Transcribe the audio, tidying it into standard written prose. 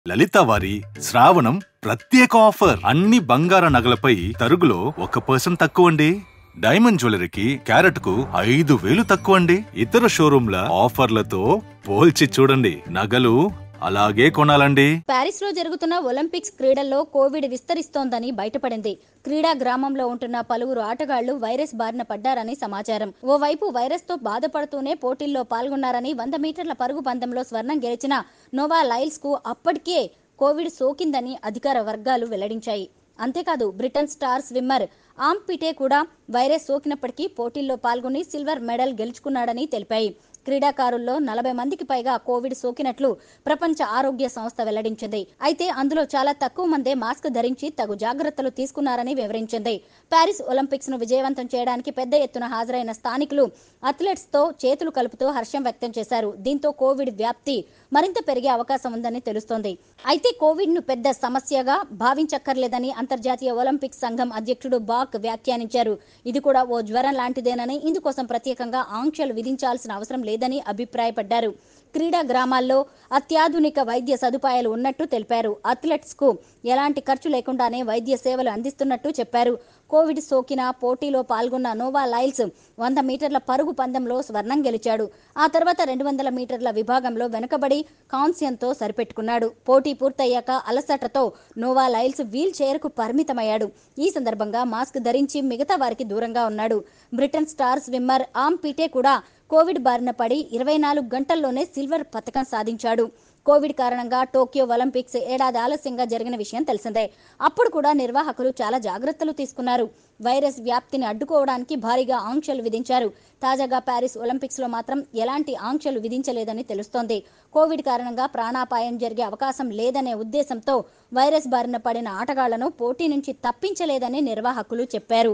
లలిత వారి శ్రావణం ప్రత్యేక ఆఫర్ అన్ని బంగార నగలపై తరుగులో 1% తక్కువండి. డైమండ్ జ్యువెలరీకి క్యారెట్ కు 5,000 తక్కువండి. ఇతర షోరూంల ఆఫర్లతో పోల్చి చూడండి. నగలు అలాగే కొనాలండి. ప్యారిస్ లో జరుగుతున్న ఒలింపిక్స్ క్రీడల్లో కోవిడ్ విస్తరిస్తోందని బయటపడింది. క్రీడా గ్రామంలో ఉంటున్న పలువురు ఆటగాళ్లు వైరస్ బారిన పడ్డారని సమాచారం. ఓవైపు వైరస్ తో బాధపడుతూనే పోటీల్లో పాల్గొన్నారని 100 మీటర్ల పరుగు పందెంలో స్వర్ణం గెలిచిన నోవా లైల్స్ కు అప్పటికే కోవిడ్ సోకిందని అధికార వర్గాలు వెల్లడించాయి. అంతేకాదు బ్రిటన్ స్టార్ స్విమ్మర్ ఆమ్ పిటే కూడా వైరస్ సోకినప్పటికీ పోటీల్లో పాల్గొని సిల్వర్ మెడల్ గెలుచుకున్నాడని తెలిపాయి. క్రీడాకారుల్లో 40 మందికి పైగా కోవిడ్ సోకినట్లు ప్రపంచ ఆరోగ్య సంస్థ వెల్లడించింది. అయితే అందులో చాలా తక్కువ మందే మాస్క్ ధరించి తగు జాగ్రత్తలు తీసుకున్నారని వివరించింది. ప్యారిస్ ఒలింపిక్స్ ను విజయవంతం చేయడానికి పెద్ద ఎత్తున హాజరైన స్థానికులు అథ్లెట్స్ తో చేతులు కలుపుతూ హర్షం వ్యక్తం చేశారు. దీంతో కోవిడ్ వ్యాప్తి మరింత పెరిగే అవకాశం ఉందని తెలుస్తోంది. అయితే కోవిడ్ ను పెద్ద సమస్యగా భావించక్కర్లేదని అంతర్జాతీయ ఒలింపిక్స్ సంఘం అధ్యక్షుడు బాక్ వ్యాఖ్యానించారు. ఇది కూడా ఓ జ్వరం లాంటిదేనని, ఇందుకోసం ప్రత్యేకంగా ఆంక్షలు విధించాల్సిన అవసరం లేదని అభిప్రాయపడ్డారు. క్రీడా గ్రామాల్లో అత్యాధునిక వైద్య సదుపాయాలు ఉన్నట్టు తెలిపారు. అథ్లెట్స్ కు ఎలాంటి ఖర్చు లేకుండానే వైద్య సేవలు అందిస్తున్నట్టు చెప్పారు. కోవిడ్ సోకిన పోటీలో పాల్గొన్న నోవా లైల్స్ 100 మీటర్ల పరుగు పందెంలో స్వర్ణం గెలిచాడు. ఆ తర్వాత 200 మీటర్ల విభాగంలో వెనుకబడి కాంస్యంతో సరిపెట్టుకున్నాడు. పోటీ పూర్తయ్యాక అలసటతో నోవా లైల్స్ వీల్ చైర్ కు పరిమితమయ్యాడు. ఈ సందర్భంగా మాస్క్ ధరించి మిగతా వారికి దూరంగా ఉన్నాడు. బ్రిటన్ స్టార్ స్విమ్మర్ ఆమ్ పిటే కూడా కోవిడ్ బారిన పడి 24 గంటల్లోనే సిల్వర్ పతకం సాధించాడు. కోవిడ్ కారణంగా టోక్యో ఒలింపిక్స్ ఏడాది ఆలస్యంగా జరిగిన విషయం తెలిసిందే. అప్పుడు కూడా నిర్వాహకులు చాలా జాగ్రత్తలు తీసుకున్నారు. వైరస్ వ్యాప్తిని అడ్డుకోవడానికి భారీగా ఆంక్షలు విధించారు. తాజాగా ప్యారిస్ ఒలింపిక్స్ లో మాత్రం ఎలాంటి ఆంక్షలు విధించలేదని తెలుస్తోంది. కోవిడ్ కారణంగా ప్రాణాపాయం జరిగే అవకాశం లేదనే ఉద్దేశంతో వైరస్ బారిన పడిన ఆటగాళ్లను పోటీ నుంచి తప్పించలేదని నిర్వాహకులు చెప్పారు.